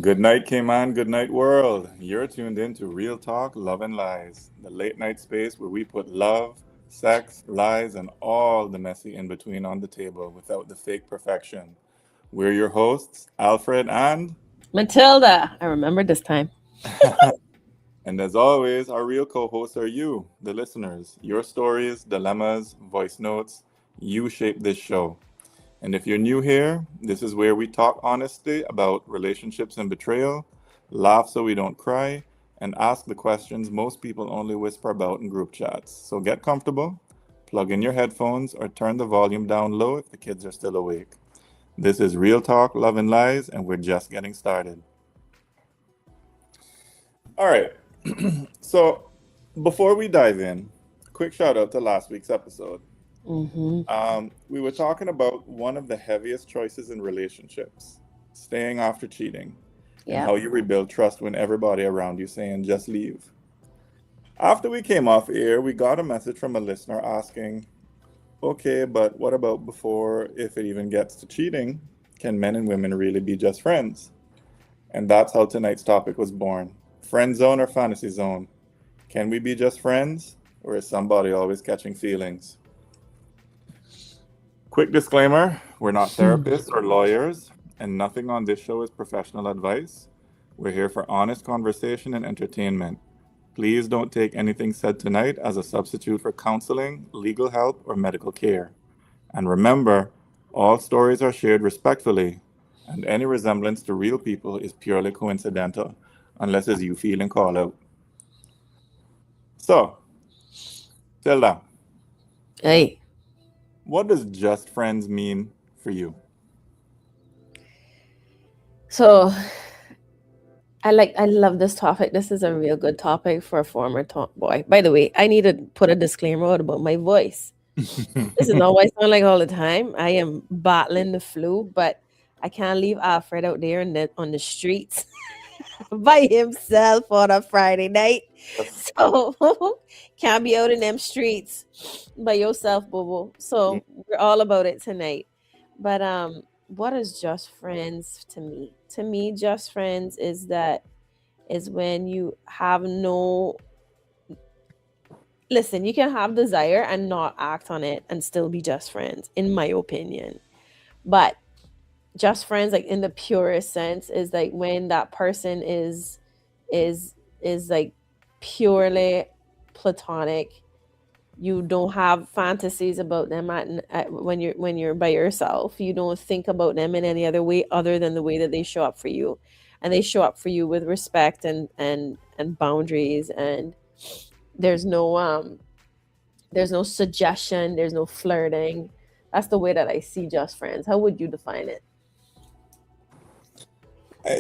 Good night, Cayman. Good night, world. You're tuned in to Real Talk, Love and Lies, the late night space where we put love, sex, lies, and all the messy in between on the table without the fake perfection. We're your hosts, Alfred and. Matilda, I remember this time. And as always, our real co hosts are you, the listeners. Your stories, dilemmas, voice notes, you shape this show. And if you're new here, this is where we talk honestly about relationships and betrayal, laugh so we don't cry, and ask the questions most people only whisper about in group chats. So get comfortable, plug in your headphones, or turn the volume down low if the kids are still awake. This is Real Talk, Love and Lies, and we're just getting started. All right. So before we dive in, quick shout out to last week's episode. Mm-hmm. We were talking about one of the heaviest choices in relationships, staying after cheating, and Yep. how you rebuild trust when everybody around you saying just leave. After we came off air, we got a message from a listener asking, okay, but what about before, if it even gets to cheating? Can men and women really be just friends? And that's how tonight's topic was born. Friend zone or fantasy zone? Can we be just friends? Or is somebody always catching feelings? Quick disclaimer, we're not therapists or lawyers, and nothing on this show is professional advice. We're here for honest conversation and entertainment. Please don't take anything said tonight as a substitute for counseling, legal help, or medical care. And remember, all stories are shared respectfully, and any resemblance to real people is purely coincidental, unless it's you feeling call out. So, Tilda, Hey. what does just friends mean for you? So I love this topic. This is a real good topic for a former boy. By the way, I need to put a disclaimer out about my voice. This is not what I sound like all the time. I am battling the flu, but I can't leave Alfred out there on the streets by himself on a Friday night. So can't be out in them streets by yourself, boo boo. So we're all about it tonight. But what is just friends to me? To me, just friends is when you have no listen, you can have desire and not act on it and still be just friends, in my opinion. But just friends, like in the purest sense, is like when that person is like purely platonic. You don't have fantasies about them when you're by yourself. You don't think about them in any other way other than the way that they show up for you, and they show up for you with respect and boundaries. And there's no there's no suggestion, there's no flirting. That's the way that I see just friends. How would you define it?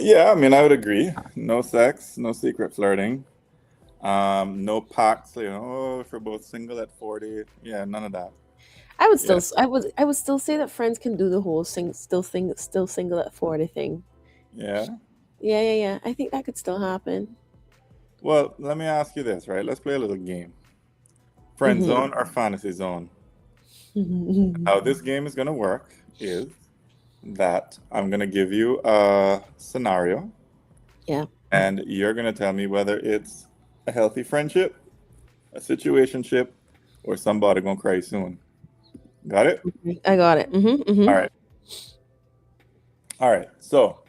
Yeah, I mean, I would agree. No sex, no secret flirting, no pacts. Oh, if we're both single at 40, yeah, none of that. I would Yeah, still I would still say that friends can do the whole still single at 40 thing. yeah. Yeah. I think that could still happen. Well, let me ask you this, right? Let's play a little game. Friend Hmm. zone or fantasy zone? How this game is gonna work is that I'm gonna give you a scenario, Yeah. and you're gonna tell me whether it's a healthy friendship, a situationship, or somebody gonna cry soon. Got it? I got it. All right. All right. So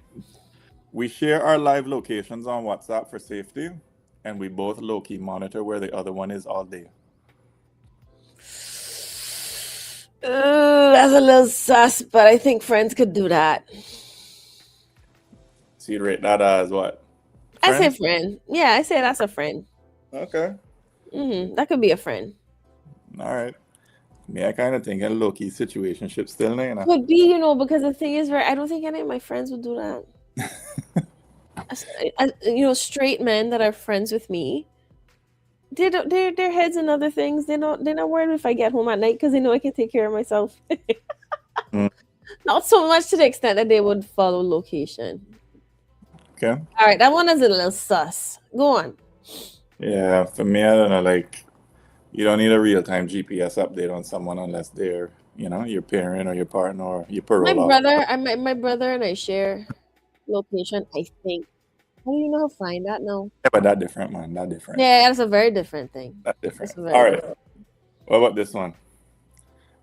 we share our live locations on WhatsApp for safety, and we both low key monitor where the other one is all day. That's a little sus, but I think friends could do that. So you'd rate that as what? I say Friend? friend. Yeah, I say that's a friend. Okay. That could be a friend. All right. Me, I kind of think a low key situationship still, you Could be, because the thing is, right? I don't think any of my friends would do that. Straight men that are friends with me, they don't. Their heads and other things. They're not worried if I get home at night because they know I can take care of myself. Mm, Not so much to the extent that they would follow location. okay. All right, that one is a little sus. Go on. Yeah, for me, I don't know. Like, you don't need a real time GPS update on someone unless they're, your parent or your partner or your My parole officer. brother, my brother and I share. location, I think. How do you know how to find that now? Yeah, but that different, man. That different. Yeah, that's a very different thing. That That's different. a All very right. different. What about this one?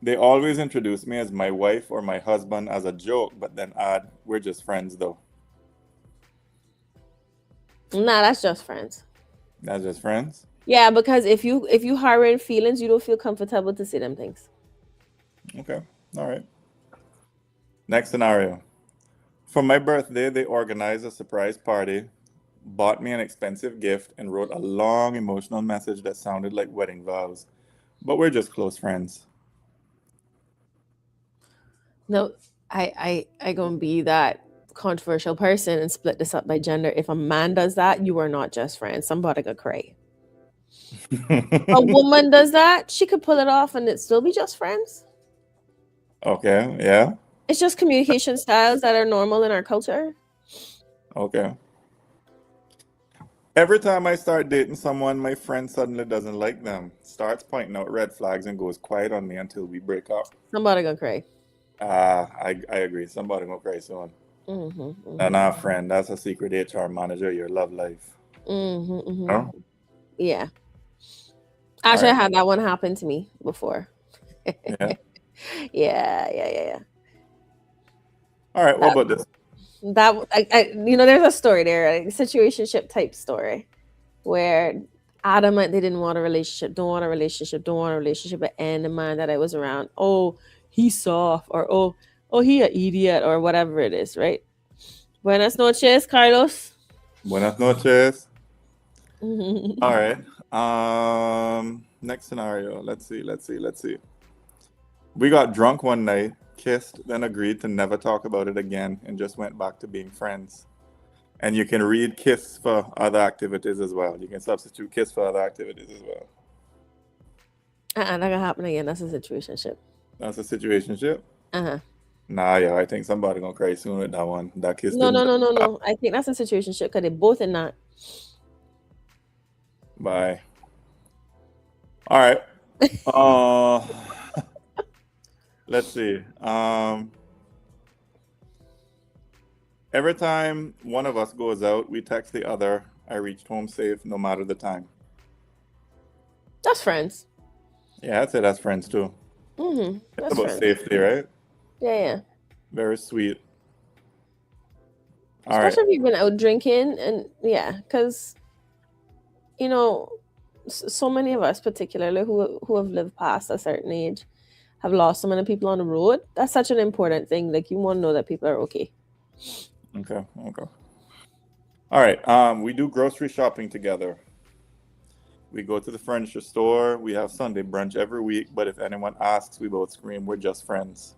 They always introduce me as my wife or my husband as a joke, but then add, "We're just friends, though." Nah, that's just friends. That's just friends. Yeah, because if you harbor in feelings, you don't feel comfortable to say them things. Okay. All right. Next scenario. For my birthday, they organized a surprise party, bought me an expensive gift, and wrote a long emotional message that sounded like wedding vows. But we're just close friends. No, I gonna be that controversial person and split this up by gender. If a man does that, you are not just friends. Somebody gonna cry. A woman does that, she could pull it off and it still be just friends. Okay. Yeah. It's just communication styles that are normal in our culture. Okay. Every time I start dating someone, my friend suddenly doesn't like them, starts pointing out red flags, and goes quiet on me until we break up. Somebody gonna cry. I agree. Somebody gonna cry soon. Nah, friend. That's a secret HR manager. Your love life. Oh, Yeah. all Actually, I right. had that one happen to me before. Yeah. Yeah. All right. What about this? There's a story there, a situationship type story, where adamant they didn't want a relationship, don't want a relationship, don't want a relationship, but and the man that I was around, oh, he's soft, or oh, he an idiot, or whatever it is, right? Buenas noches, Carlos. Buenas noches. All right. Next scenario. Let's see. We got drunk one night, kissed, then agreed to never talk about it again, and just went back to being friends. And you can read kiss for other activities as well. You can substitute kiss for other activities as well. That gonna happen again. That's a situationship. That's a situationship. Uh-huh. Nah, yeah, I think somebody gonna cry soon with that one. That kiss No, didn't. no, no, no, no. I think that's a situationship because they both in that. Bye. All right. Uh, let's see. Every time one of us goes out, we text the other, "I reached home safe," no matter the time. That's friends. Yeah, I'd say that's friends too. It's That's about friends. safety, right? Yeah. Very sweet. All right. Especially if you've been out drinking, and yeah, because so many of us, particularly who have lived past a certain age, have lost so many people on the road. That's such an important thing. Like, you want to know that people are okay. Okay. All right. We do grocery shopping together. We go to the furniture store. We have Sunday brunch every week. But if anyone asks, we both scream, "We're just friends."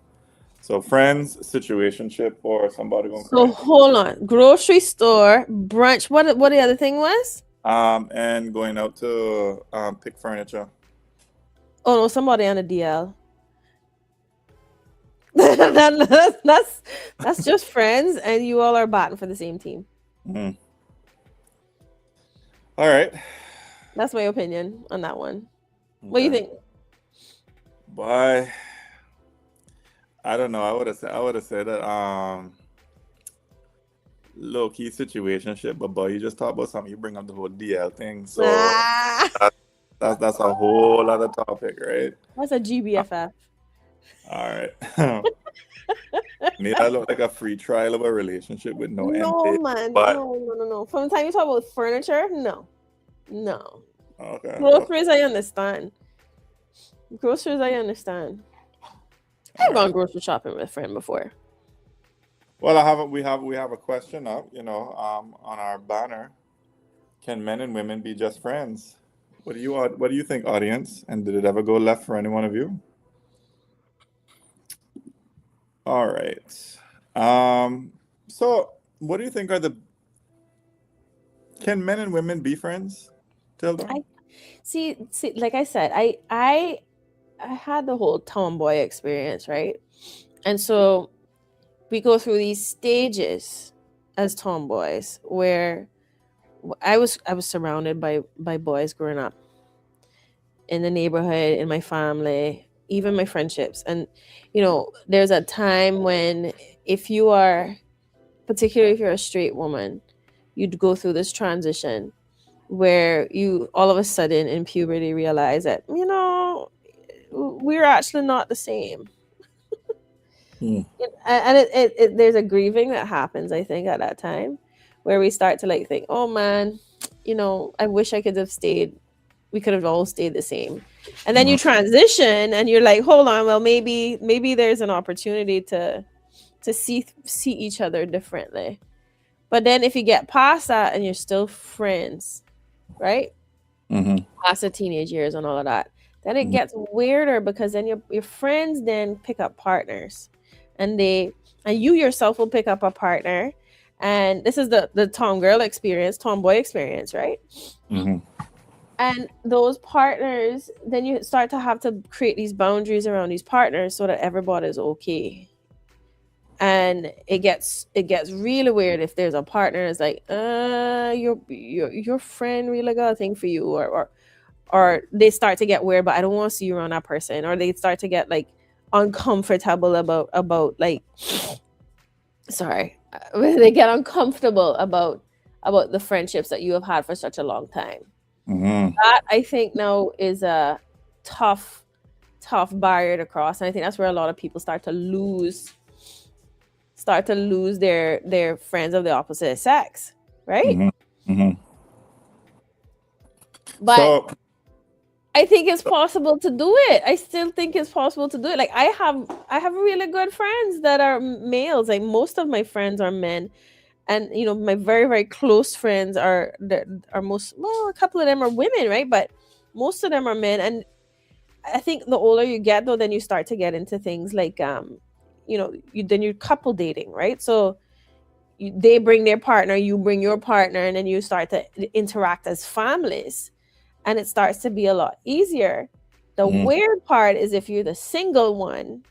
So friends, situationship, or somebody gonna So cry. hold on. Grocery store, brunch. What the other thing was? And going out to pick furniture. Oh no, somebody on the DL. That's just friends, and you all are batting for the same team. Mm. All right. That's my opinion on that one. What do you Okay. think? Bye. I don't know. I would have said that low key situationship, but boy, you just talk about something. You bring up the whole DL thing, so Ah, that's a whole other topic, right? that's a GBFF. All right. Me, that look like a free trial of a relationship with no end No, date. man. But No. From the time you talk about furniture, no. okay. Groceries, I understand. I've gone grocery shopping with a friend before. Well, I have we have a question up, on our banner. Can men and women be just friends? What do you think, audience? And did it ever go left for any one of you? All right. So what do you think are the can men and women be friends, Tilda? See, like I said, I had the whole tomboy experience, right? And so we go through these stages as tomboys where I was surrounded by boys growing up in the neighborhood, in my family, even my friendships. And there's a time when if you are particularly if you're a straight woman, you'd go through this transition where you all of a sudden in puberty realize that, we're actually not the same. Mm. And there's a grieving that happens, I think, at that time, where we start to like think, oh man, I wish I could have stayed. We could have all stayed the same. And then you transition and you're like, hold on, well, maybe there's an opportunity to see each other differently. But then if you get past that and you're still friends, right? Mm-hmm. Past the teenage years and all of that, then it gets weirder, because then your friends then pick up partners, and you yourself will pick up a partner, and this is the tomboy experience, right? Mm-hmm. And those partners, then you start to have to create these boundaries around these partners so that everybody's okay. And it gets really weird if there's a partner that's like, your friend really got a thing for you, or they start to get weird, but I don't want to see you around that person, or they start to get like uncomfortable about like, sorry, they get uncomfortable about the friendships that you have had for such a long time. Mm-hmm. That, I think, now is a tough barrier to cross, and I think that's where a lot of people start to lose their friends of the opposite sex, right? Mm-hmm. Mm-hmm. But So, I think it's possible to do it. I still think it's possible to do it. Like I have really good friends that are males. Like most of my friends are men, and my very, very close friends are a couple of them are women, right? But most of them are men. And I think the older you get, though, then you start to get into things like you couple dating, right? So they bring their partner, you bring your partner, and then you start to interact as families, and it starts to be a lot easier. The weird part is if you're the single one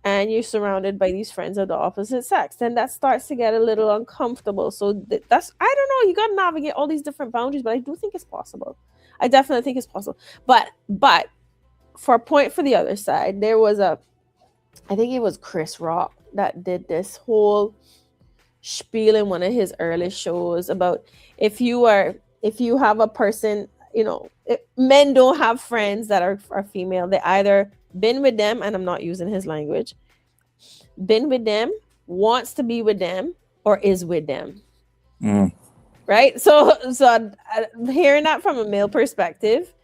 and you're surrounded by these friends of the opposite sex, then that starts to get a little uncomfortable. So that's, I don't know, you got to navigate all these different boundaries, but I do think it's possible. I definitely think it's possible. But for a point for the other side, there was I think it was Chris Rock that did this whole spiel in one of his early shows about if you have a person, men don't have friends that are female. They either been with them, and I'm not using his language, been with them, wants to be with them, or is with them. Right? So hearing that from a male perspective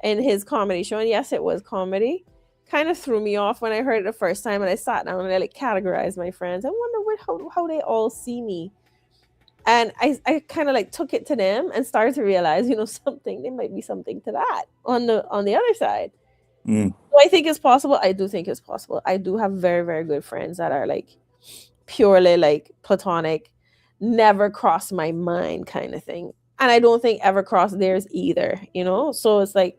in his comedy show, and yes, it was comedy, kind of threw me off when I heard it the first time, and I sat down and I like categorized my friends. I wonder how they all see me. And I kind of like took it to them and started to realize, something, there might be something to that on the other side. So I think it's possible. I do think it's possible. I do have very, very good friends that are like purely like platonic, never cross my mind kind of thing. And I don't think ever cross theirs either, So it's like,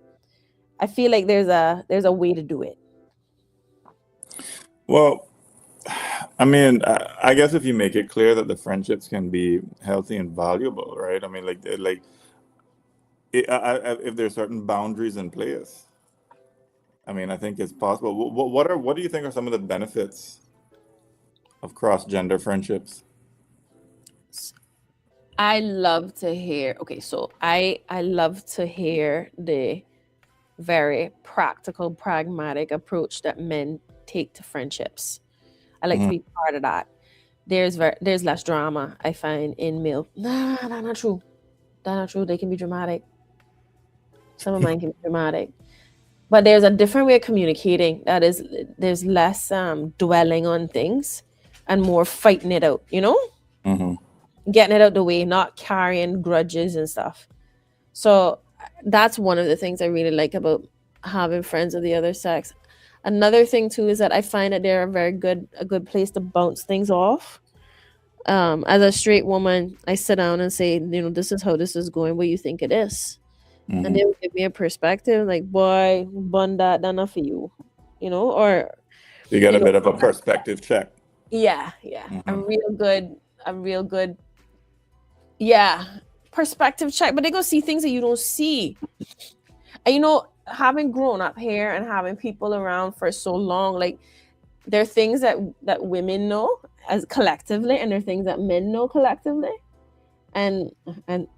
I feel like there's a way to do it. Well, I mean, I guess if you make it clear that the friendships can be healthy and valuable, right? I mean, if there's certain boundaries in place, I mean, I think it's possible. What do you think are some of the benefits of cross-gender friendships? I love to hear. Okay, so I love to hear the very practical, pragmatic approach that men take to friendships. I like to be part of that. There's less drama, I find, in male. Nah, that's not true. That's not true. They can be dramatic. Some of mine can be dramatic. But there's a different way of communicating. There's less dwelling on things and more fighting it out, getting it out the way, not carrying grudges and stuff. So that's one of the things I really like about having friends of the other sex. Another thing too is that I find that they're a good place to bounce things off. As a straight woman, I sit down and say, this is how this is going. What do you think it is? And they will give me a perspective, like, boy, bun that's enough for you, or you get a bit of a perspective check. Yeah, a real good, perspective check. But they're gonna see things that you don't see. And having grown up here and having people around for so long, like there are things that women know as collectively, and there are things that men know collectively, and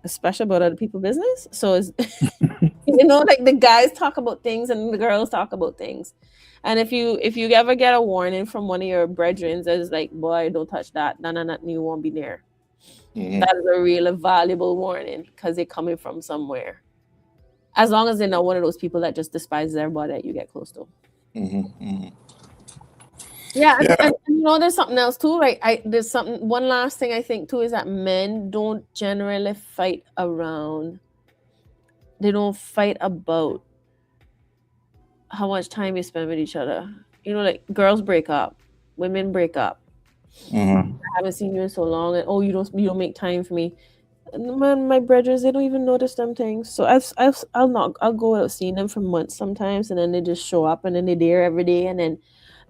especially about other people's business. So it's like the guys talk about things and the girls talk about things. And if you ever get a warning from one of your brethren that's like, boy, don't touch that, no, you won't be near. That is a really valuable warning because they're coming from somewhere. As long as they're not one of those people that just despises everybody that you get close to. Yeah, and there's something else too, right? There's something. One last thing I think too is that men don't generally fight around. They don't fight about how much time you spend with each other. Like girls break up, women break up. I haven't seen you in so long, and you don't make time for me. Man, my brothers, they don't even notice them things. So I'll go without seeing them for months sometimes, and then they just show up, and then they're there every day, and then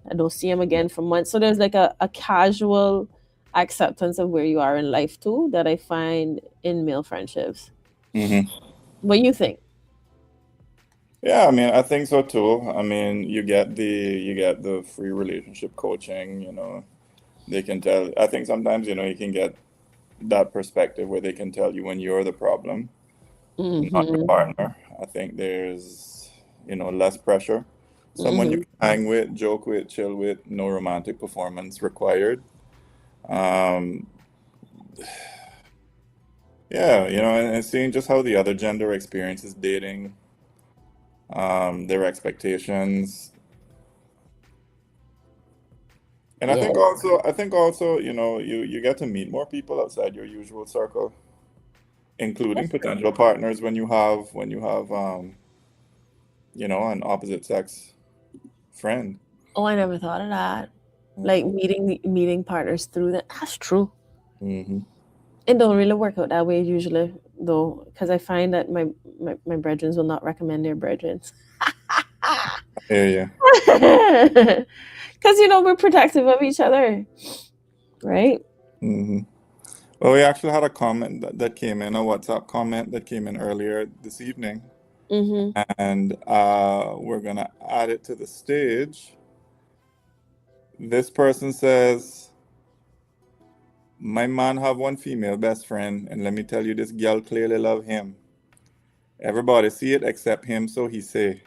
I don't see them again for months. So there's like a casual acceptance of where you are in life too that I find in male friendships. What do you think? Yeah, I mean, I think so too. I mean, you get the free relationship coaching, they can tell. I think sometimes, you can get that perspective where they can tell you when you're the problem, not your partner. I think there's, less pressure. Someone you can hang with, joke with, chill with, no romantic performance required. Yeah, and seeing just how the other gender experiences dating, their expectations. And I Yeah. think also, you get to meet more people outside your usual circle, including potential partners when you have an opposite sex friend. Oh, I never thought of that. Like meeting partners through that. That's true. It don't really work out that way usually, though, because I find that my brethren will not recommend their brethren. Yeah. Because we're protective of each other, right? Well, we actually had a comment that came in, a WhatsApp comment that came in earlier this evening, and we're gonna add it to the stage. This person says, my man have one female best friend, and let me tell you, this girl clearly love him. Everybody see it except him, so he say.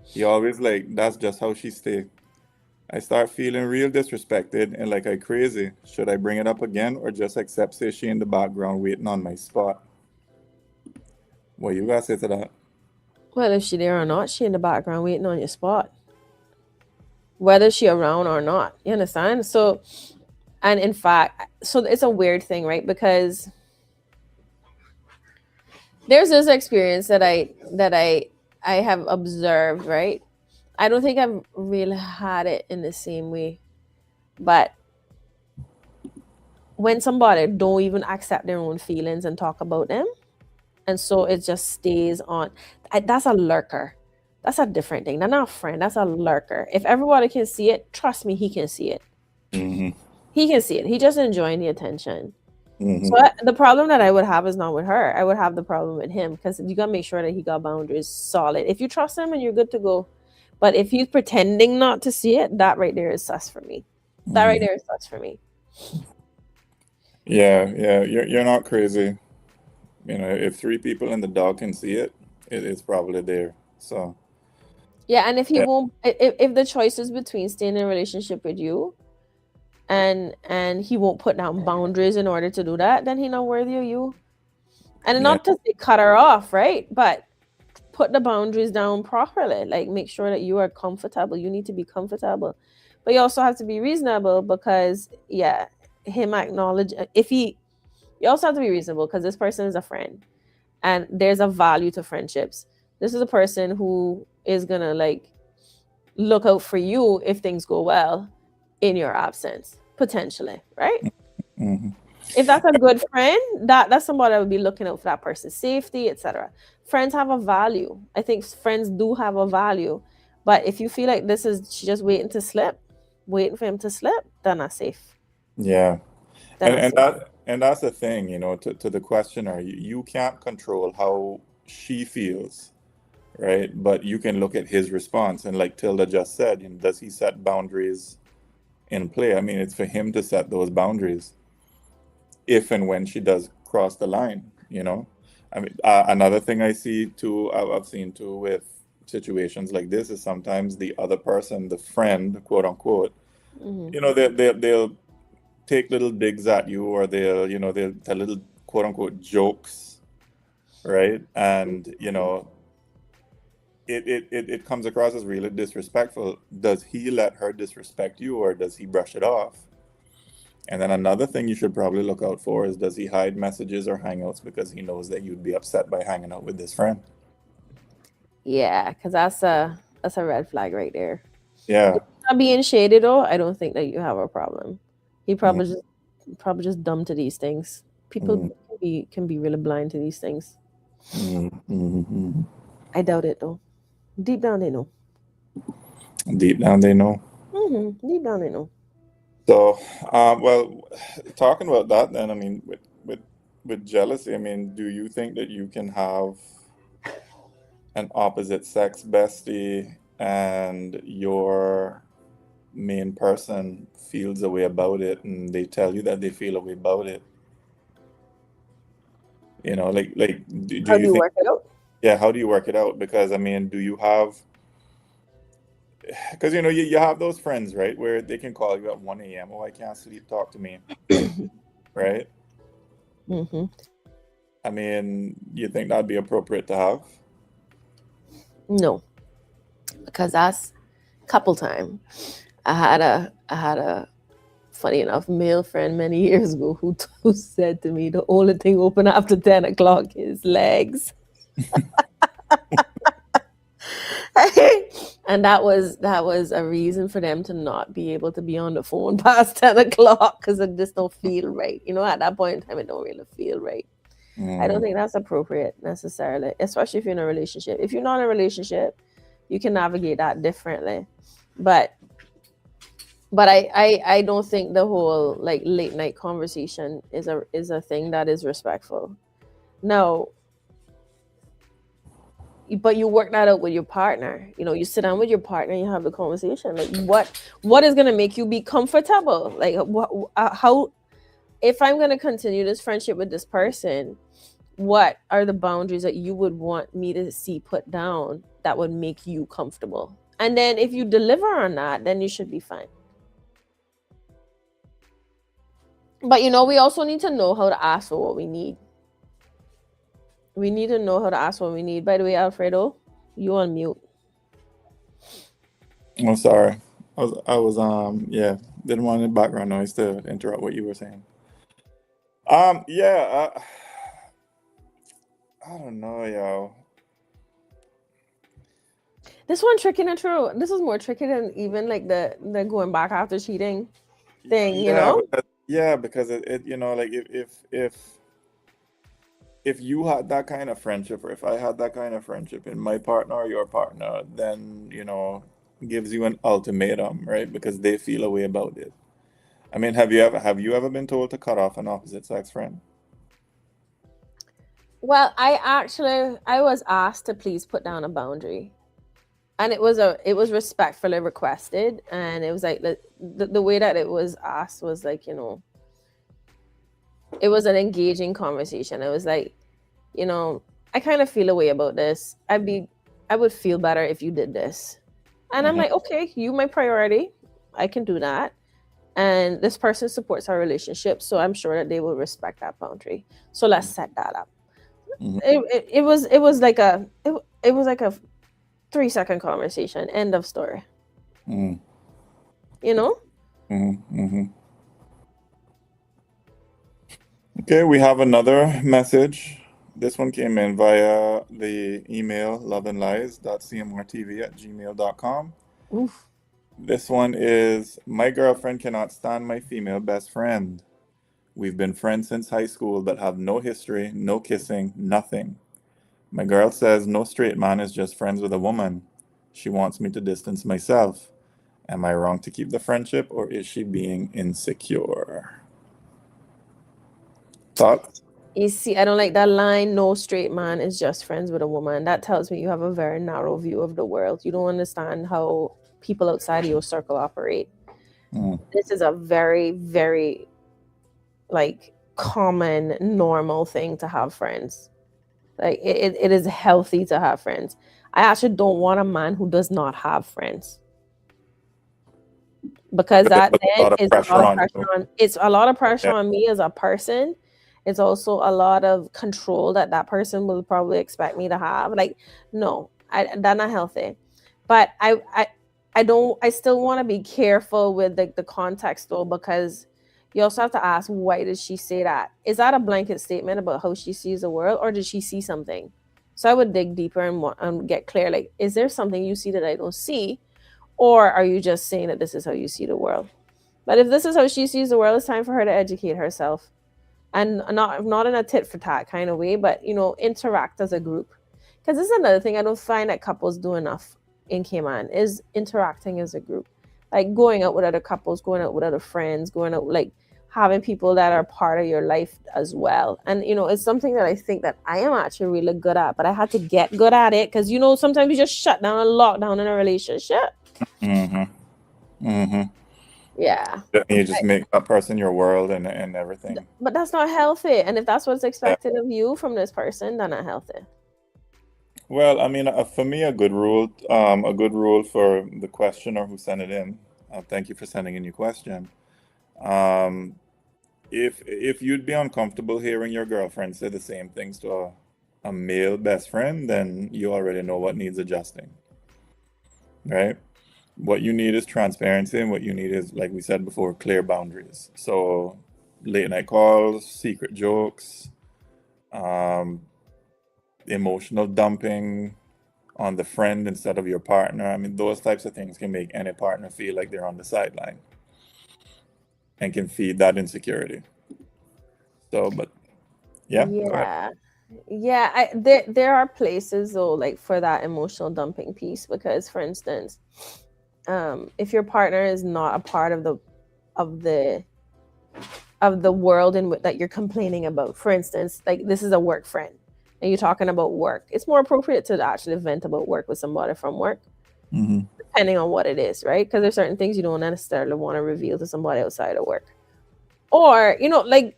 He always like, that's just how she stay. I start feeling real disrespected and like I crazy. Should I bring it up again or just accept say she in the background waiting on my spot? What you guys say to that? Well, if she there or not, she in the background waiting on your spot. Whether she around or not. You understand? So, and in fact, so it's a weird thing, right? Because there's this experience that I have observed, right? I don't think I've really had it in the same way. But when somebody don't even accept their own feelings and talk about them, and so it just stays on, that's a lurker. That's a different thing. That's not a friend. That's a lurker. If everybody can see it, trust me, he can see it. He can see it. He just enjoying the attention. So the problem that I would have is not with her. I would have the problem with him because you gotta make sure that he got boundaries solid. If you trust him and you're good to go, but if he's pretending not to see it, that right there is sus for me. That right there is sus for me. Yeah, you're not crazy. If 3 people in the dog can see it, it's probably there. So yeah, and if he won't, if the choice is between staying in a relationship with you, and he won't put down boundaries in order to do that, then he not worthy of you. And not to say cut her off, right? But put the boundaries down properly. Like make sure that you are comfortable. You need to be comfortable, but you also have to be reasonable because him acknowledge you also have to be reasonable because this person is a friend and there's a value to friendships. This is a person who is gonna like look out for you if things go well in your absence, potentially, right? If that's a good friend, that's somebody that would be looking out for that person's safety, etc. Friends have a value. I think friends do have a value, but if you feel like she's just waiting for him to slip, then not safe. Yeah, and that's the thing, to the questioner, you can't control how she feels, right? But you can look at his response, and like Tilda just said, does he set boundaries in play. I mean, it's for him to set those boundaries if and when she does cross the line, you know? I mean, another thing I see too, I've seen too with situations like this is sometimes the other person, the friend, quote unquote, Mm-hmm. you know, they'll take little digs at you, or they'll tell little quote unquote jokes, right? And, you know, it comes across as really disrespectful. Does he let her disrespect you, or does he brush it off? And then another thing you should probably look out for is, does he hide messages or hangouts because he knows that you'd be upset by hanging out with this friend? Yeah, because that's a red flag right there. Yeah. Not being shady though, I don't think that you have a problem. He Mhm. probably just dumb to these things. People Mhm. can be really blind to these things. Mhm. Mhm. I doubt it though. Deep down they know. Deep down, they know. Deep down they know. So, well, talking about that, then, I mean, with jealousy, I mean, do you think that you can have an opposite sex bestie and your main person feels a way about it, and they tell you that they feel a way about it? You know, like, do How do you you think, work it out? yeah, how do you work it out? Because, I mean, do you have, because, you know, you have those friends, right, where they can call you at 1 a.m. Oh, I can't sleep, talk to me, right? Mm-hmm. I mean, you think that'd be appropriate to have? No, because that's couple time. I had a funny enough male friend many years ago who said to me the only thing open after 10 o'clock is legs. And that was a reason for them to not be able to be on the phone past 10 o'clock because it just don't feel right. You know, at that point in time, it don't really feel right. I don't Mm, think that's appropriate necessarily, especially if you're in a relationship. If you're not in a relationship, you can navigate that differently. But I don't think the whole like late night conversation is a thing that is respectful. No, but you work that out with your partner. You know, you sit down with your partner, and you have the conversation. Like, what is gonna make you be comfortable? Like, how if I'm gonna continue this friendship with this person, what are the boundaries that you would want me to see put down that would make you comfortable? And then if you deliver on that, then you should be fine. But you know, we also need to know how to ask for what we need. We need to know how to ask what we need. By the way, Alfredo, you on mute. I'm sorry. Yeah, didn't want any background noise to interrupt what you were saying. Yeah, I don't know, yo. This one tricky and true. This is more tricky than even like the going back after cheating thing, you Yeah, know? because you know, like, if you had that kind of friendship, or if I had that kind of friendship in my partner or your partner, then, you know, gives you an ultimatum, right? Because they feel a way about it. I mean, have you ever been told to cut off an opposite sex friend? Well, I was asked to please put down a boundary. And it was respectfully requested, and it was like the way that it was asked was like, you know, it was an engaging conversation. It was like, you know, I kind of feel a way about this. I would feel better if you did this. And I'm Hmm. like, okay, you my priority. I can do that. And this person supports our relationship, so I'm sure that they will respect that boundary. So let's set that up. Hmm. It was like a 3-second conversation. End of story. Hmm. You know? Hmm. Hmm. Okay, we have another message. This one came in via the email loveandlies.cmrtv@gmail.com. Oof. This one is, my girlfriend cannot stand my female best friend. We've been friends since high school, but have no history, no kissing, nothing. My girl says no straight man is just friends with a woman. She wants me to distance myself. Am I wrong to keep the friendship, or is she being insecure? Thoughts? You see, I don't like that line. No straight man is just friends with a woman. That tells me you have a very narrow view of the world. You don't understand how people outside of your circle operate. Mm. This is a very, very like common, normal thing to have friends. Like it is healthy to have friends. I actually don't want a man who does not have friends, because Because it that puts a then lot of is a pressure lot of on pressure you. on, it's a lot of pressure Yeah. on me as a person. It's also a lot of control that that person will probably expect me to have. Like, no, that's not healthy. But I don't, I still want to be careful with the context though, because you also have to ask, why did she say that? Is that a blanket statement about how she sees the world, or did she see something? So I would dig deeper and get clear, like, is there something you see that I don't see, or are you just saying that this is how you see the world? But if this is how she sees the world, it's time for her to educate herself, and not in a tit for tat kind of way, but interact as a group. Because this is another thing I don't find that couples do enough in Cayman, is interacting as a group, like going out with other couples, going out with other friends, going out, like having people that are part of your life as well. And it's something that I think that I am actually really good at, but I had to get good at it, because sometimes you just shut down and lock down in a relationship. Mm-hmm. Mm-hmm. Yeah. Then you just make that person your world and everything. But that's not healthy. And if that's what's Yeah. expected of you from this person, then not healthy. Well, I mean, for me, a good rule for the questioner who sent it in. Thank you for sending in your question. Um, if you'd be uncomfortable hearing your girlfriend say the same things to a male best friend, then you already know what needs adjusting, right? What you need is transparency, and what you need is, like we said before, clear boundaries. So, late night calls, secret jokes, um, emotional dumping on the friend instead of your partner. I mean, those types of things can make any partner feel like they're on the sideline and can feed that insecurity. So, but yeah, go ahead. Yeah. Yeah. There are places though, like for that emotional dumping piece, because for instance, if your partner is not a part of the of the world that you're complaining about, for instance, like this is a work friend and you're talking about work, it's more appropriate to actually vent about work with somebody from work, Mm-hmm. depending on what it is, right? Because there's certain things you don't necessarily want to reveal to somebody outside of work. Or, like,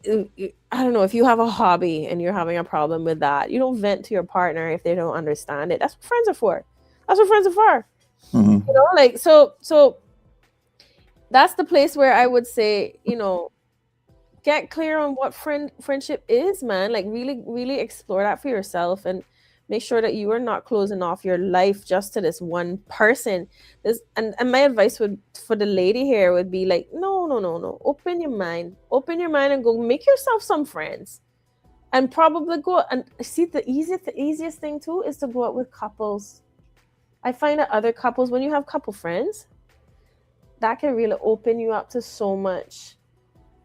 I don't know, if you have a hobby and you're having a problem with that, you don't vent to your partner if they don't understand it. That's what friends are for. That's what friends are for. Mm-hmm. Like, so that's the place where I would say, get clear on what friendship is, man. Like, really, really explore that for yourself, and make sure that you are not closing off your life just to this one person. And my advice would for the lady here would be like, no, no, no, no. Open your mind and go make yourself some friends, and probably go and see, the easiest thing too is to go out with couples. I find that other couples, when you have couple friends, that can really open you up to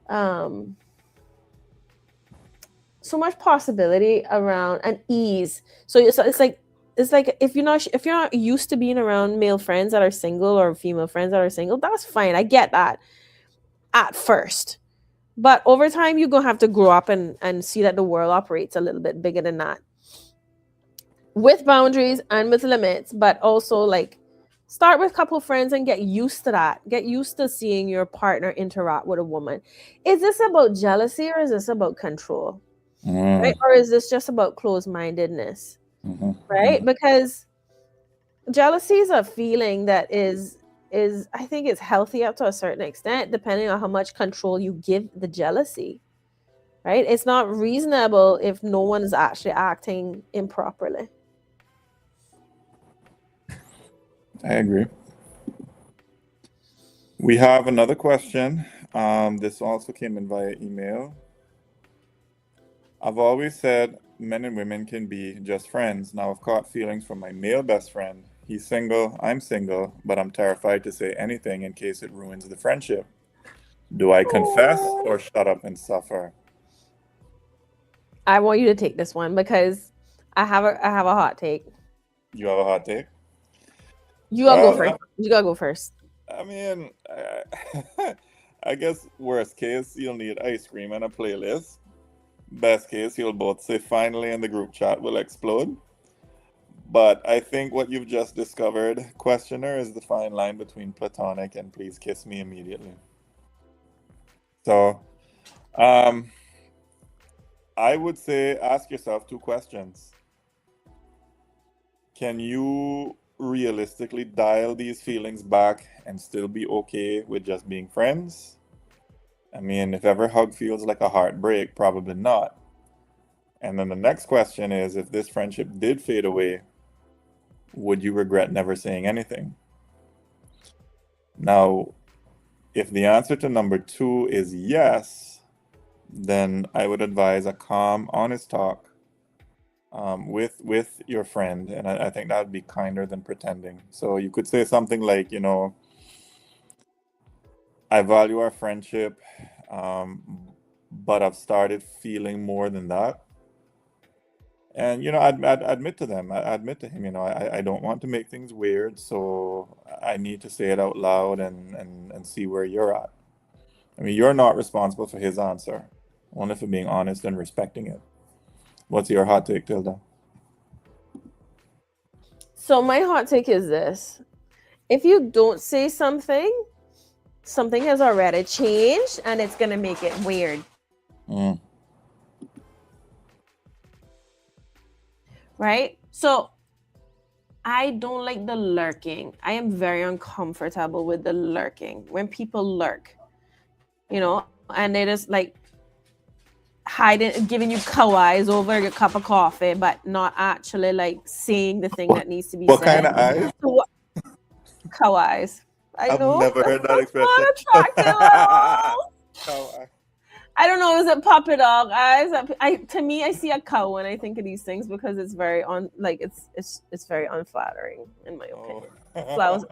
um so much possibility around, and ease. So it's like if you're not used to being around male friends that are single, or female friends that are single, that's fine. I get that at first. But over time you're gonna have to grow up and see that the world operates a little bit bigger than that, with boundaries and with limits, but also like start with couple friends and get used to that. Get used to seeing your partner interact with a woman. Is this about jealousy, or is this about control? Right? Or is this just about closed-mindedness? Mm-hmm. Right? Because jealousy is a feeling that is I think it's healthy up to a certain extent, depending on how much control you give the jealousy. Right? It's not reasonable if no one is actually acting improperly. I agree. We have another question. This also came in via email. I've always said men and women can be just friends. Now I've caught feelings from my male best friend. He's single, I'm single, but I'm terrified to say anything in case it ruins the friendship. Do I confess or shut up and suffer? I want you to take this one, because I have a hot take. You have a hot take? You gotta go Well, first. You gotta go first. I mean, I guess worst case, you'll need ice cream and a playlist. Best case, you'll both say finally and the group chat will explode. But I think what you've just discovered, questioner, is the fine line between platonic and please kiss me immediately. So, um, I would say ask yourself two questions. Can you realistically dial these feelings back and still be okay with just being friends? I mean, if ever hug feels like a heartbreak, probably not. And then the next question is, if this friendship did fade away, would you regret never saying anything? Now, if the answer to number two is yes, then I would advise a calm, honest talk with your friend, and I think that would be kinder than pretending. So you could say something like, I value our friendship, but I've started feeling more than that. And I'd admit to them, I admit to him, I don't want to make things weird, so I need to say it out loud and see where you're at. I mean, you're not responsible for his answer, only for being honest and respecting it. What's your hot take, Tilda? So my hot take is this. If you don't say something, something has already changed and it's going to make it weird. Right? So I don't like the lurking. I am very uncomfortable with the lurking. When people lurk, and they just like hiding, giving you cow eyes over your cup of coffee, but not actually like saying the thing that needs to be What said. kind of eyes? Cow eyes. I've never heard that expression. Not attractive at all. Cow eye. I don't know. Is it puppy dog eyes? To me, I see a cow when I think of these things because it's very it's very unflattering in my opinion. Flowers.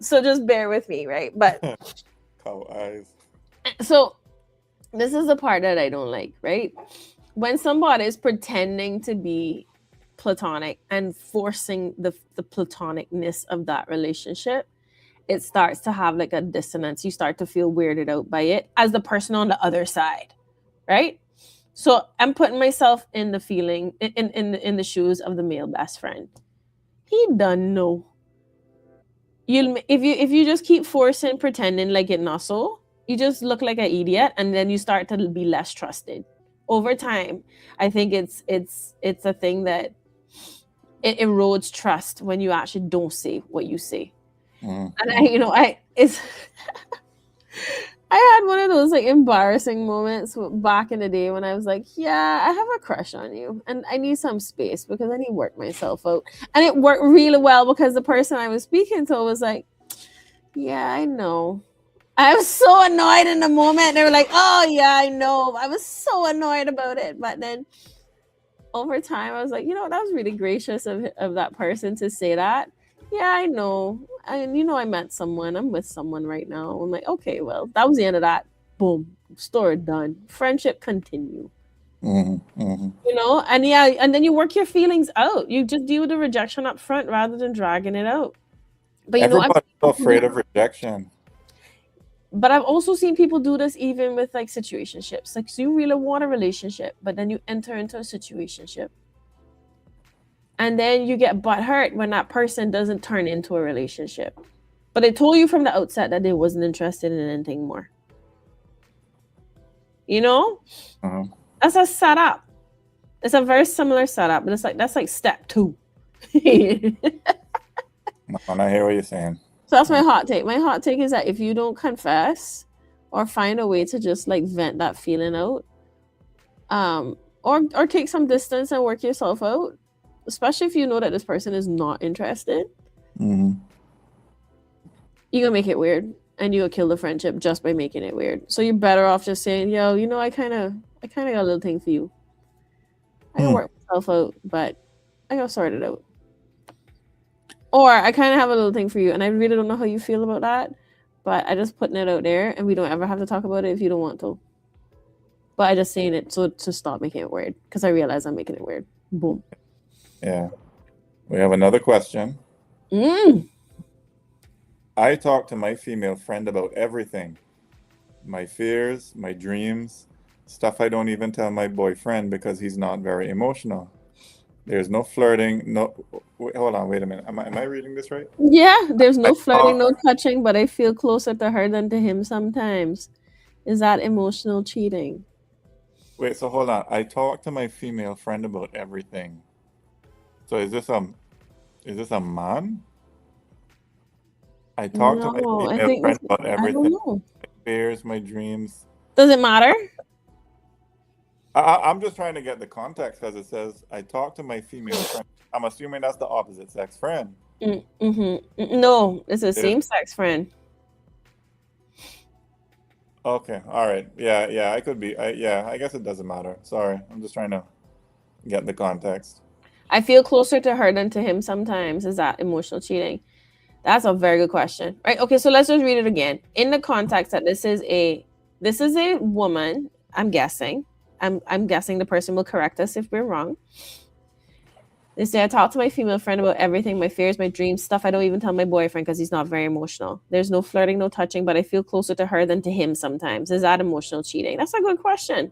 So just bear with me, right? But cow eyes. So this is the part that I don't like, right? When somebody is pretending to be platonic and forcing the platonicness of that relationship, it starts to have like a dissonance. You start to feel weirded out by it as the person on the other side, right? So I'm putting myself in the feeling in the shoes of the male best friend. He done know. If you just keep forcing pretending like it not so, you just look like an idiot, and then you start to be less trusted. Over time, I think it's a thing that it erodes trust when you actually don't say what you say. And I had one of those like embarrassing moments back in the day when I was like, yeah, I have a crush on you and I need some space because I need to work myself out. And it worked really well because the person I was speaking to was like, yeah, I know. I was so annoyed in the moment. They were like, oh yeah, I know. I was so annoyed about it. But then over time, I was like, that was really gracious of that person to say that. Yeah, I know. And I met someone. I'm with someone right now. I'm like, okay, well, that was the end of that. Boom. Story done. Friendship continue. And then you work your feelings out. You just deal with the rejection up front rather than dragging it out. But everybody's so afraid of rejection. But I've also seen people do this even with like situationships. Like, so you really want a relationship, but then you enter into a situationship. And then you get butthurt when that person doesn't turn into a relationship. But they told you from the outset that they wasn't interested in anything more. That's a setup. It's a very similar setup, but that's like step 2. I hear what you're saying. So that's my hot take. My hot take is that if you don't confess or find a way to just like vent that feeling out, or take some distance and work yourself out, especially if you know that this person is not interested, you're gonna make it weird and you'll kill the friendship just by making it weird. So you're better off just saying, yo, I kind of got a little thing for you. I can work myself out, but I gotta sort it out. Or I kind of have a little thing for you, and I really don't know how you feel about that, but I just putting it out there, and we don't ever have to talk about it if you don't want to. But I just saying it so to stop making it weird, because I realize I'm making it weird. Boom. Yeah. We have another question. I talk to my female friend about everything. My fears, my dreams, stuff I don't even tell my boyfriend because he's not very emotional. There's no flirting. No, wait, hold on. Wait a minute. Am I reading this right? Yeah, there's I no flirting, talk. no touching, but I feel closer to her than to him sometimes. Is that emotional cheating? Wait. So hold on. I talk to my female friend about everything. So is this a man? I talk to my No, I female think friend this. about I don't everything. know. My fears, my dreams. Does it matter? I'm just trying to get the context because it says I talk to my female friend. I'm assuming that's the opposite sex friend. No, it's a There's same-sex friend. Okay, all right. Yeah, I could be. Yeah, I guess it doesn't matter. Sorry, I'm just trying to get the context. I feel closer to her than to him sometimes. Is that emotional cheating? That's a very good question. Right? Okay, so let's just read it again. In the context that this is a woman, I'm guessing. I'm guessing the person will correct us if we're wrong. They say I talk to my female friend about everything, my fears, my dreams, stuff I don't even tell my boyfriend because he's not very emotional. There's no flirting, no touching, but I feel closer to her than to him sometimes. Is that emotional cheating? That's a good question.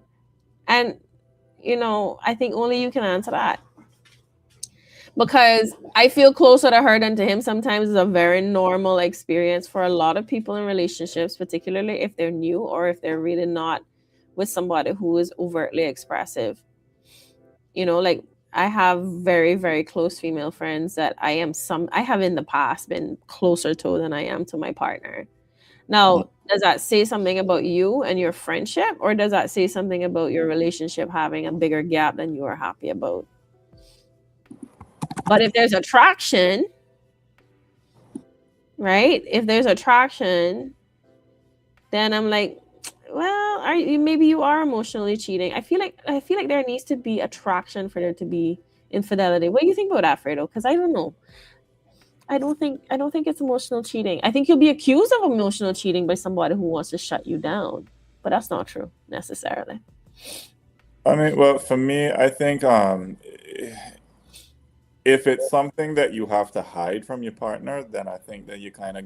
And I think only you can answer that. Because I feel closer to her than to him sometimes is a very normal experience for a lot of people in relationships, particularly if they're new or if they're really not with somebody who is overtly expressive. Like I have very, very close female friends that I have in the past been closer to than I am to my partner. Mm. Now, does that say something about you and your friendship, or does that say something about your relationship having a bigger gap than you are happy about? But if there's attraction, right? If there's attraction, then I'm like, well, maybe you are emotionally cheating. I feel like there needs to be attraction for there to be infidelity. What do you think about that, Fredo? Because I don't know. I don't think it's emotional cheating. I think you'll be accused of emotional cheating by somebody who wants to shut you down. But that's not true necessarily. I mean, well, for me, I think if it's something that you have to hide from your partner, then I think that you're kind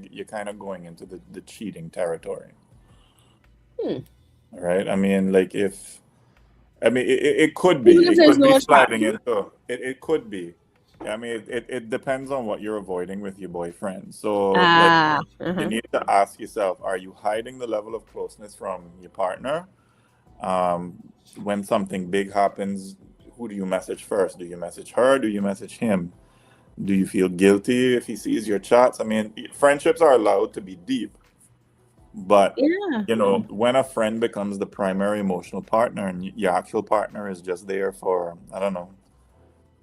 of going into the cheating territory, Hmm. right? I mean, like if I mean, it could Even be. if It there's could be no sliding attraction? into. It could be. I mean, it depends on what you're avoiding with your boyfriend. So, like, you Uh-huh. need to ask yourself: Are you hiding the level of closeness from your partner? Um, when something big happens, who do you message first? Do you message her? Do you message him? Do you feel guilty if he sees your chats? I mean, friendships are allowed to be deep, but Yeah. when a friend becomes the primary emotional partner and your actual partner is just there for, I don't know,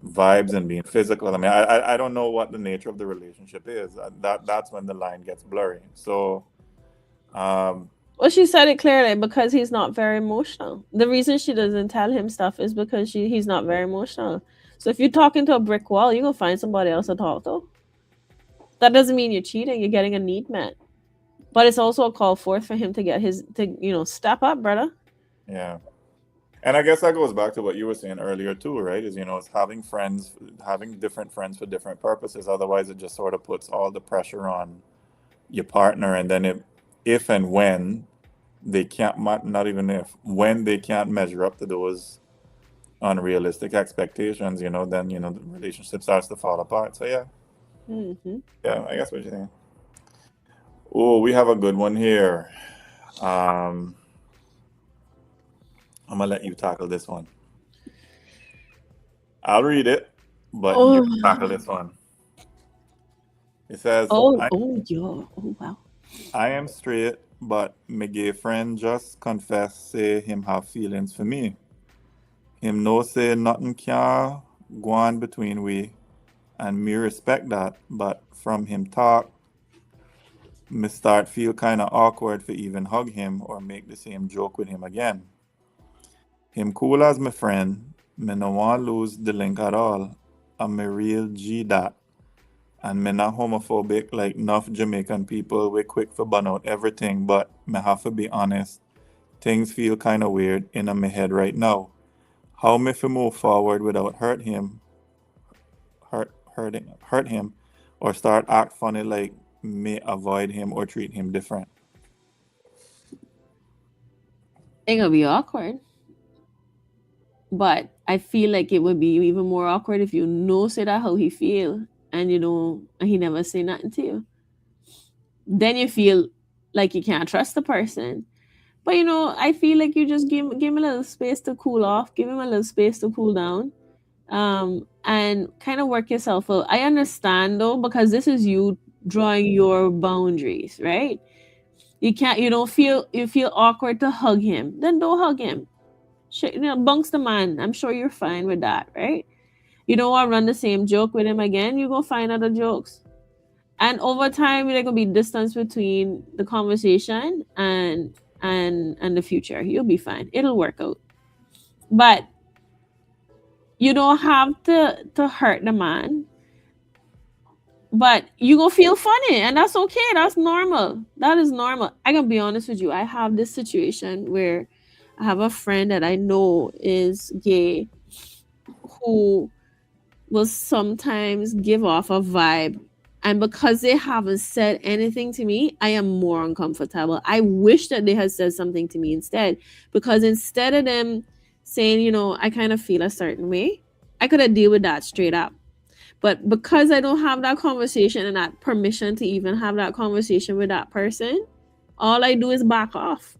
vibes and being physical. I mean, I don't know what the nature of the relationship is. That's when the line gets blurry. So, um, Well, she said it clearly because he's not very emotional. The reason she doesn't tell him stuff is because he's not very emotional. So if you're talking to a brick wall, you're gonna find somebody else to talk to. That doesn't mean you're cheating. You're getting a need met. But it's also a call forth for him to get his to step up, brother. yeah. And I guess that goes back to what you were saying earlier too, right? It's having friends, having different friends for different purposes. Otherwise, it just sort of puts all the pressure on your partner, and then if and when they can't, not even if, when they can't measure up to those unrealistic expectations, then the relationship starts to fall apart. So yeah, Hmm. yeah, I guess what you think. Oh, we have a good one here. Um, I'm gonna let you tackle this one. I'll read it, but you Oh, tackle this one. It says, oh, I, oh, yeah. Oh, wow. I am straight, but my gay friend just confessed say him have feelings for me. Him no say nothing can go on between we, and me respect that. But from him talk, me start feel kind of awkward for even hug him or make the same joke with him again. Him cool as my friend, me no want lose the link at all. I'm a real G that. And me not homophobic like enough Jamaican people. We quick for burn out everything, but me have to be honest. Things feel kind of weird in my head right now. How me fi move forward without hurt him, or start act funny like me avoid him or treat him different. It's gonna be awkward. But I feel like it would be even more awkward if you know say that how he feel and you know and he never say nothing to you. Then you feel like you can't trust the person. But I feel like you just give him a little space to cool off, give him a little space to cool down, and kind of work yourself out. I understand though, because this is you drawing your boundaries, right? You don't feel you feel awkward to hug him, then don't hug him. Bunks the man. I'm sure you're fine with that, right? You don't want to run the same joke with him again. You go find other jokes, and over time, there's gonna be distance between the conversation and the future. You'll be fine. It'll work out. But you don't have to hurt the man. But you gonna feel funny, and that's okay. That's normal. That is normal. I can be honest with you. I have this situation where I have a friend that I know is gay who will sometimes give off a vibe. And because they haven't said anything to me, I am more uncomfortable. I wish that they had said something to me instead. Because instead of them saying, I kind of feel a certain way, I could have deal with that straight up. But because I don't have that conversation and that permission to even have that conversation with that person, all I do is back off.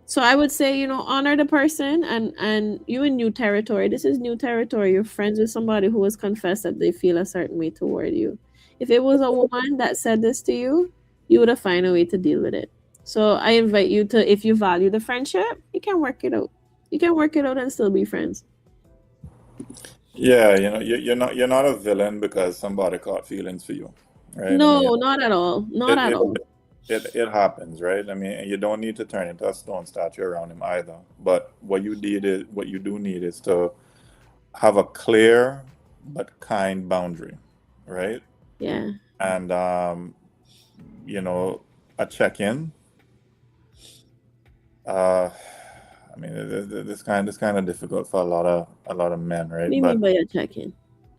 So I would say, honor the person, and you in new territory. This is new territory. You're friends with somebody who has confessed that they feel a certain way toward you. If it was a woman that said this to you, you would have found a way to deal with it. So I invite you to, if you value the friendship, you can work it out. You can work it out and still be friends. Yeah, you're not a villain because somebody caught feelings for you, right? I No, mean, not at all. Not it at it all. it happens, right? I mean, and you don't need to turn into a stone statue around him either. But what you do need is to have a clear but kind boundary, right? Yeah. And you know, a check-in. Uh, I mean, this kind of difficult for a lot of men, What right? do you mean But by a check-in?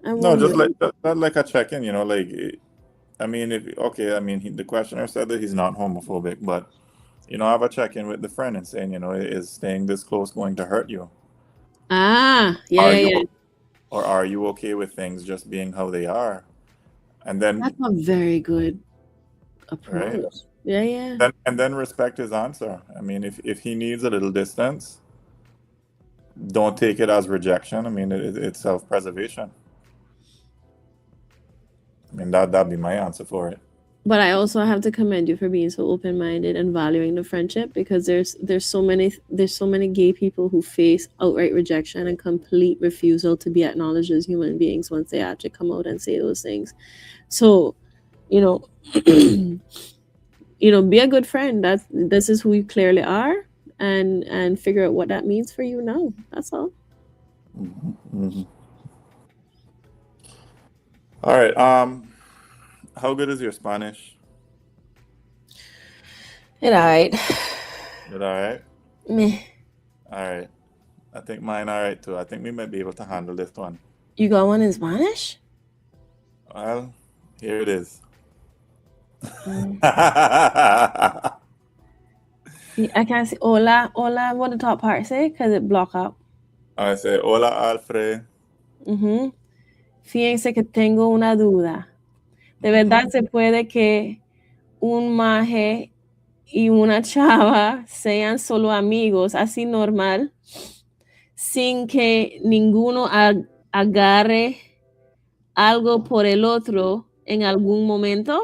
I no, won't just hear. like a check-in, like I mean, if okay, I mean, the questioner said that he's not homophobic, but have a check-in with the friend and saying, is staying this close going to hurt you? Ah, yeah, Are yeah, you yeah. or are you okay with things just being how they are? And then, That's a very good right? approach. Yeah, yeah. And then respect his answer. I mean, if he needs a little distance, don't take it as rejection. I mean, it's self-preservation. I mean, that'd be my answer for it. But I also have to commend you for being so open-minded and valuing the friendship, because there's so many gay people who face outright rejection and complete refusal to be acknowledged as human beings once they actually come out and say those things. So, you know, be a good friend. This is who you clearly are, and figure out what that means for you now. That's all. Mhm, mhm. All right. How good is your Spanish? It alright. Good. All right. Meh. All right. I think mine all right too. I think we might be able to handle this one. You got one in Spanish? Well, here it is. Mm. I I can't see. Hola, hola. What the top part say? Because it block up. say, hola, Alfred. Ujú. Fíjense que tengo una duda. ¿De verdad se puede que un maje y una chava sean solo amigos, así normal, sin que ninguno agarre algo por el otro en algún momento?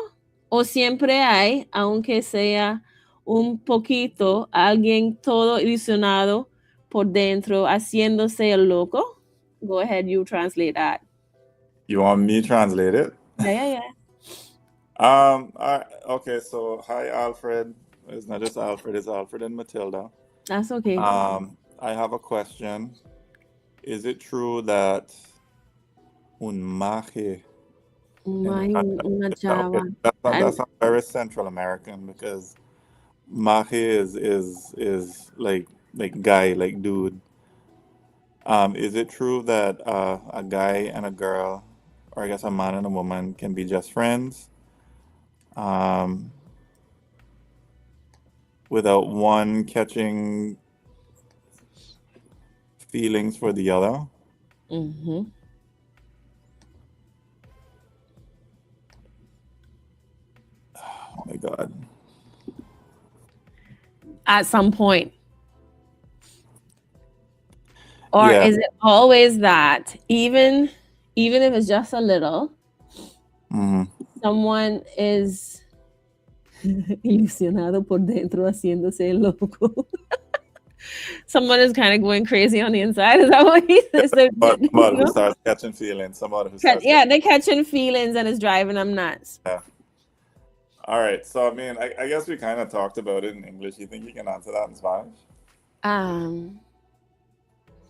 ¿O siempre hay, aunque sea un poquito, alguien todo ilusionado por dentro haciéndose el loco? Go ahead, you translate that. You want me to translate it? Yeah, yeah, yeah. Okay, so hi, Alfred. It's not just Alfred, it's Alfred and Matilda. That's okay. I have a question. Is it true that un maje May una okay, chava. that's not very Central American because maje is like guy, like dude. Is it true that a guy and a girl, or I guess a man and a woman, can be just friends, um, without one catching feelings for the other. Mm-hmm. Oh my God. At some point. Or Yeah. is it always that even if it's just a little, Mhm. someone is ilusionado por dentro haciéndose el loco? Someone is kind of going crazy on the inside. Is that what he said? Somebody You who know? starts catching feelings. Somebody who starts Yeah, they're catching feelings and it's driving them nuts. Yeah. All right. So, I mean, I guess we kind of talked about it in English. You think you can answer that in Spanish?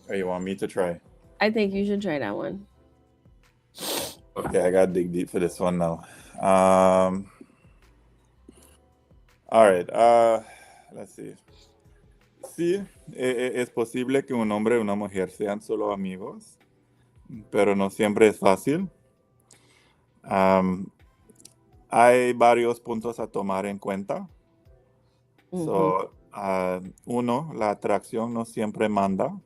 Or you want me to try? I think you should try that one. Okay, I got to dig deep for this one now. All right. Let's see. Sí, es posible que un hombre y una mujer sean solo amigos, pero no siempre es fácil. Hay varios puntos a tomar en cuenta. So, uno, la atracción no siempre manda.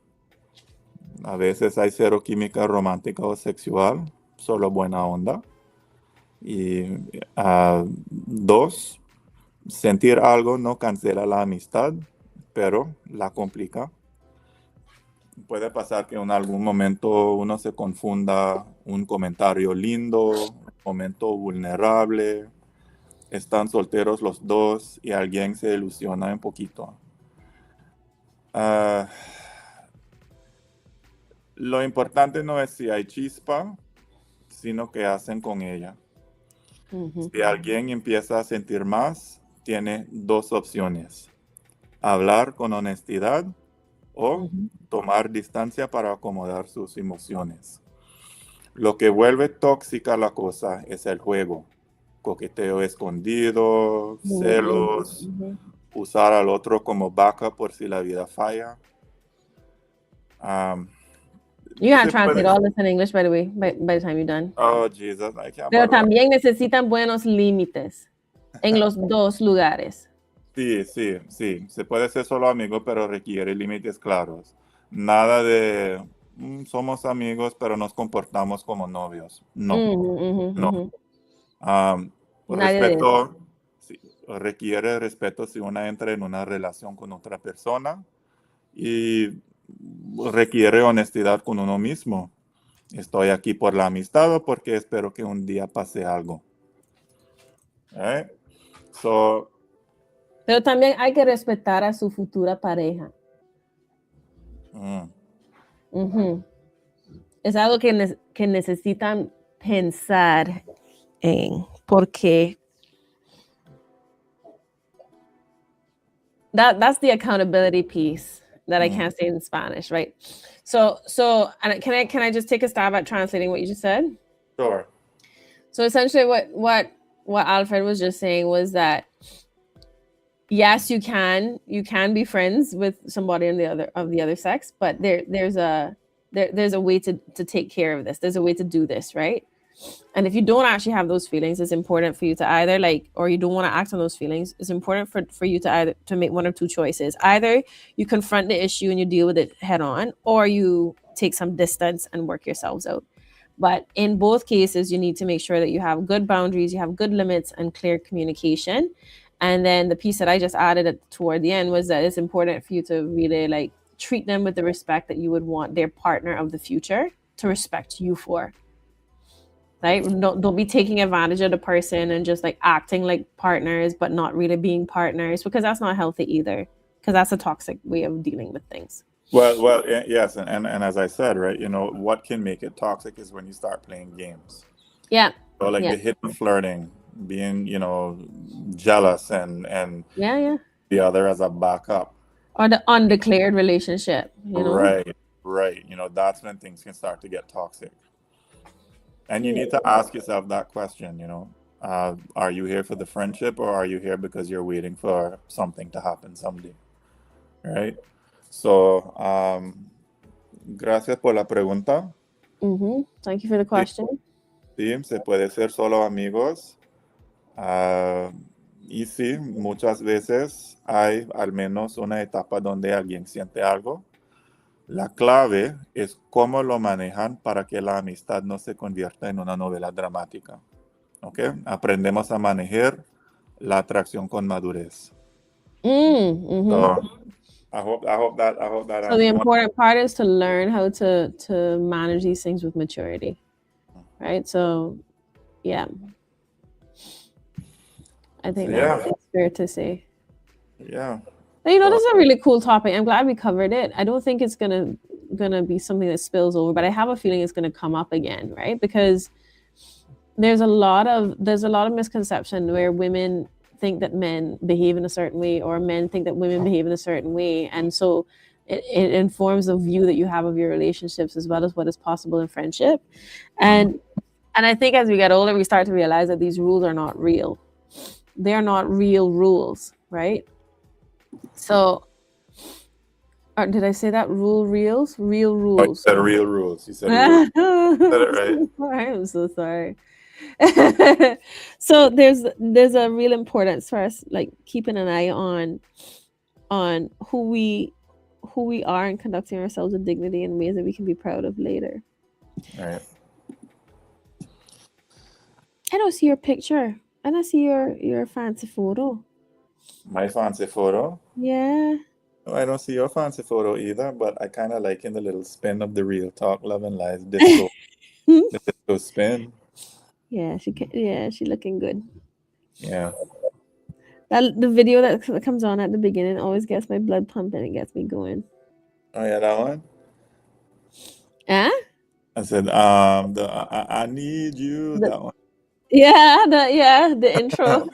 A veces hay cero química romántica o sexual, solo buena onda. Y dos, sentir algo no cancela la amistad, pero la complica. Puede pasar que en algún momento uno se confunda un comentario lindo, un momento vulnerable. Están solteros los dos y alguien se ilusiona un poquito. Lo importante no es si hay chispa, sino qué hacen con ella. Si alguien empieza a sentir más, tiene dos opciones: hablar con honestidad o tomar distancia para acomodar sus emociones. Lo que vuelve tóxica la cosa es el juego. Coqueteo escondido, celos, usar al otro como backup por si la vida falla. You gotta translate all this in English, by the way, by the time you're done. Oh, Jesus, I can't. Pero también necesitan buenos límites en los dos lugares. Sí. Se puede ser solo amigo, pero requiere límites claros. Nada de somos amigos, pero nos comportamos como novios. No. Respeto, sí, requiere respeto si uno entra en una relación con otra persona, y requiere honestidad con uno mismo. Estoy aquí por la amistad o porque espero que un día pase algo. Right? So, pero también hay que respetar a su futura pareja. Es algo que necesitan pensar en, porque that's the accountability piece that I can't say in Spanish, right? So and can I just take a stab at translating what you just said? Sure. So essentially what Alfred was just saying was that yes, you can be friends with somebody of the other sex, but there's a way to take care of this. There's a way to do this, right? And if you don't actually have those feelings, it's important for you to either or you don't want to act on those feelings. It's important for you to either to make one of two choices. Either you confront the issue and you deal with it head on, or you take some distance and work yourselves out. But in both cases, you need to make sure that you have good boundaries, you have good limits and clear communication. And then the piece that I just added toward the end was that it's important for you to really treat them with the respect that you would want their partner of the future to respect you for. Right? Don't be taking advantage of the person and just acting like partners, but not really being partners, because that's not healthy either. Because that's a toxic way of dealing with things. Well, yes, and as I said, right, what can make it toxic is when you start playing games. Yeah. So the hidden flirting, being, jealous and the other as a backup. Or the undeclared relationship, Right. That's when things can start to get toxic. And you need to ask yourself that question, are you here for the friendship, or are you here because you're waiting for something to happen someday? Right? So, gracias por la pregunta. Thank you for the question. Sí, se puede ser solo amigos. Y sí, muchas veces hay al menos una etapa donde alguien siente algo, La clave es cómo lo manejan para que la amistad no se convierta en una novela dramática. ¿Ok? Aprendemos a manejar la atracción con madurez. Mm-hmm. So I hope that So the answers. important part is to learn how to manage these things with maturity, right? So, yeah, I think that's fair to say. Yeah. And, you know, this is a really cool topic. I'm glad we covered it. I don't think it's gonna be something that spills over, but I have a feeling it's gonna come up again, right? Because there's a lot of misconception where women think that men behave in a certain way, or men think that women behave in a certain way, and so it informs the view that you have of your relationships as well as what is possible in friendship. And I think as we get older, we start to realize that these rules are not real. They are not real rules, right? So, or did I say that? Real rules? Real rules. Oh, you said real rules. You said real. You said it right. I'm so sorry. So there's a real importance for us, like keeping an eye on who we are and conducting ourselves with dignity in ways that we can be proud of later. Right. I don't see your picture. I don't see your fancy photo. My fancy photo? Yeah. No, I don't see your fancy photo either, but I kind of like in the little spin of the Real Talk Love and Lies disco, the disco spin. Yeah, she looking good. Yeah. The video that comes on at the beginning always gets my blood pumping. It gets me going. Oh yeah, that one. Huh? I said, I need you. That one. Yeah, the intro.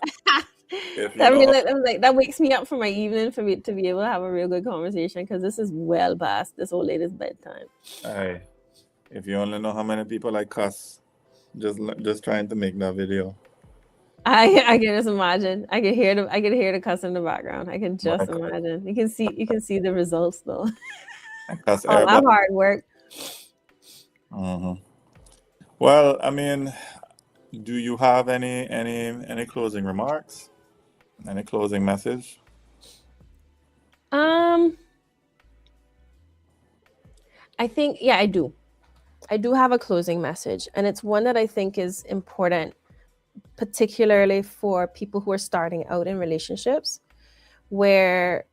If you That know, really, that wakes me up for my evening for me to be able to have a real good conversation, because this is well past this old lady's bedtime. Aye. If you only know how many people I cuss, just trying to make that video. I can just imagine. I can hear the cuss in the background. I can just imagine. You can see the results though. I cuss All that hard work. Mm-hmm. Well, I mean, do you have any closing remarks? Any closing message? I think, yeah, I do. I do have a closing message, and it's one that I think is important, particularly for people who are starting out in relationships, where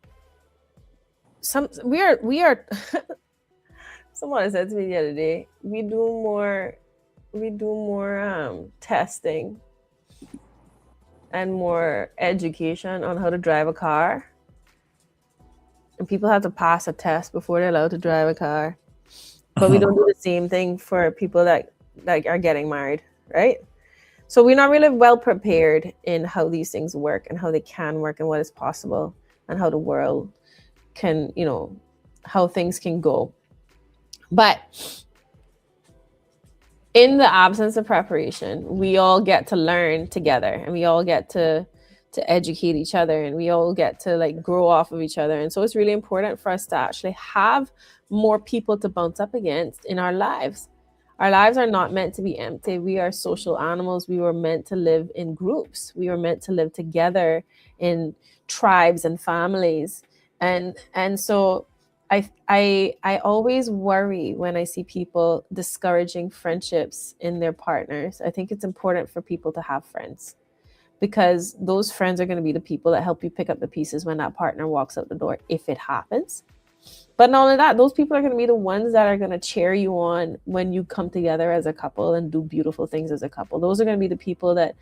we are someone said to me the other day, we do more testing and more education on how to drive a car, and people have to pass a test before they're allowed to drive a car. But we don't do the same thing for people that are getting married, right? So we're not really well prepared in how these things work and how they can work and what is possible and how the world can, how things can go. But in the absence of preparation, we all get to learn together, and we all get to educate each other, and we all get to grow off of each other. And so it's really important for us to actually have more people to bounce up against in our lives. Our lives are not meant to be empty. We are social animals. We were meant to live in groups. We were meant to live together in tribes and families. And so I always worry when I see people discouraging friendships in their partners. I think it's important for people to have friends, because those friends are going to be the people that help you pick up the pieces when that partner walks out the door, if it happens. But not only that, those people are going to be the ones that are going to cheer you on when you come together as a couple and do beautiful things as a couple. Those are going to be the people that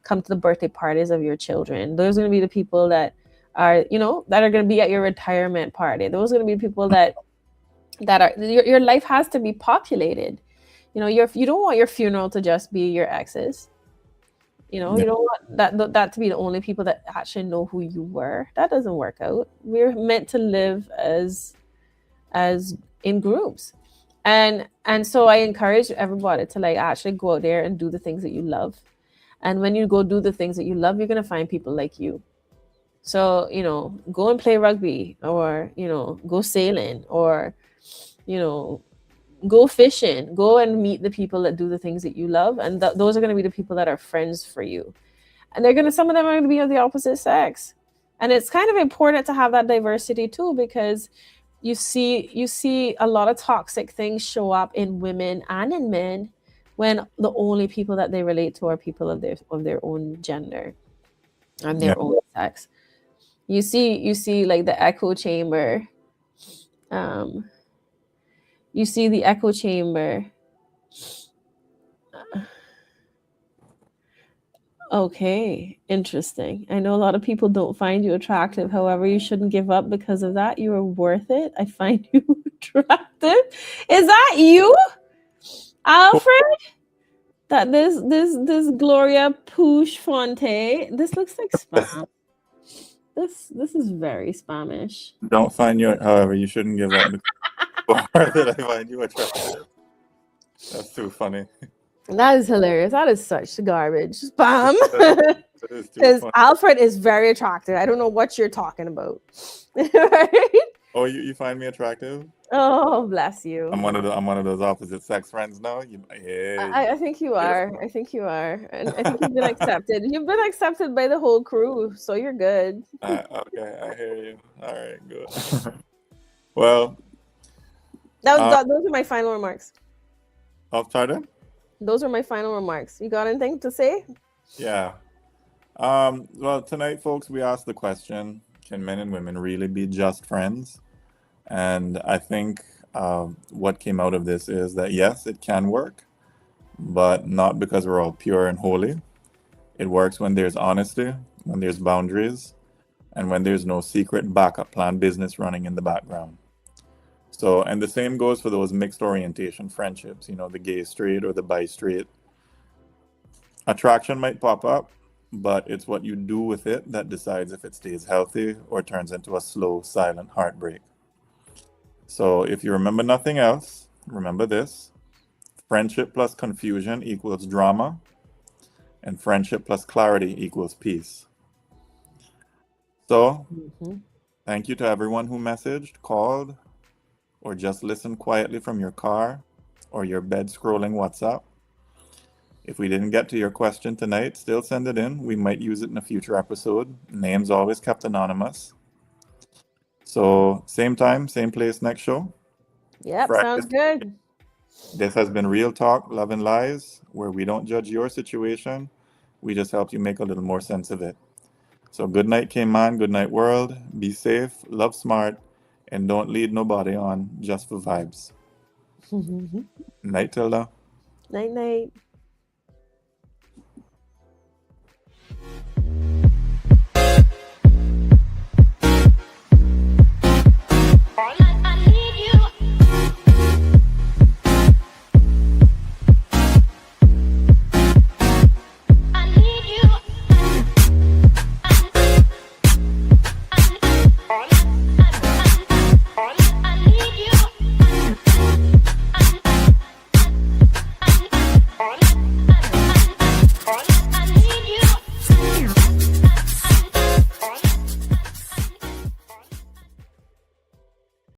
come to the birthday parties of your children. Those are going to be the people that are, that are going to be at your retirement party. Those are going to be people that are, your life has to be populated. You don't want your funeral to just be your exes. You don't want that to be the only people that actually know who you were. That doesn't work out. We're meant to live as in groups. And so I encourage everybody to actually go out there and do the things that you love. And when you go do the things that you love, you're going to find people like you. So, go and play rugby, or, go sailing, or, go fishing, go and meet the people that do the things that you love. And those are going to be the people that are friends for you. And some of them are going to be of the opposite sex. And it's kind of important to have that diversity too, because you see a lot of toxic things show up in women and in men when the only people that they relate to are people of their own gender and Yeah. their own sex. You see like the echo chamber. Um, you see the echo chamber. Okay, interesting. I know a lot of people don't find you attractive. However, you shouldn't give up because of that. You are worth it. I find you attractive. Is that you, Alfred? That this Gloria Pouche Fonte. This looks like spam. This is very Spanish. Don't find you, however, you shouldn't give up before that I find you attractive. That's too funny. That is hilarious. That is such garbage. Spam. That is too Because funny. Alfred is very attractive. I don't know what you're talking about. Right? Oh, you find me attractive? Oh, bless you. I'm one of those opposite sex friends now. I think you are. I think you are. And I think you've been accepted. You've been accepted by the whole crew, so you're good. Okay, I hear you. All right, good. Well, Those are my final remarks. pardon? Those are my final remarks. You got anything to say? Yeah. Well, tonight, folks, we asked the question: can men and women really be just friends? And I think what came out of this is that yes, it can work, but not because we're all pure and holy. It works when there's honesty, when there's boundaries, and when there's no secret backup plan business running in the background. So, and the same goes for those mixed orientation friendships, the gay straight or the bi straight. Attraction might pop up, but it's what you do with it that decides if it stays healthy or turns into a slow, silent heartbreak. So, if you remember nothing else, remember this: friendship plus confusion equals drama, and friendship plus clarity equals peace. So, thank you to everyone who messaged, called, or just listened quietly from your car or your bed scrolling WhatsApp. If we didn't get to your question tonight, still send it in. We might use it in a future episode. Names always kept anonymous. So, same time, same place next show. Yep, Friday. sounds good. This has been Real Talk, Love and Lies, where we don't judge your situation. We just help you make a little more sense of it. So, good night, Cayman. Good night, world. Be safe, love smart, and don't lead nobody on just for vibes. Night, Tilda. Night, night.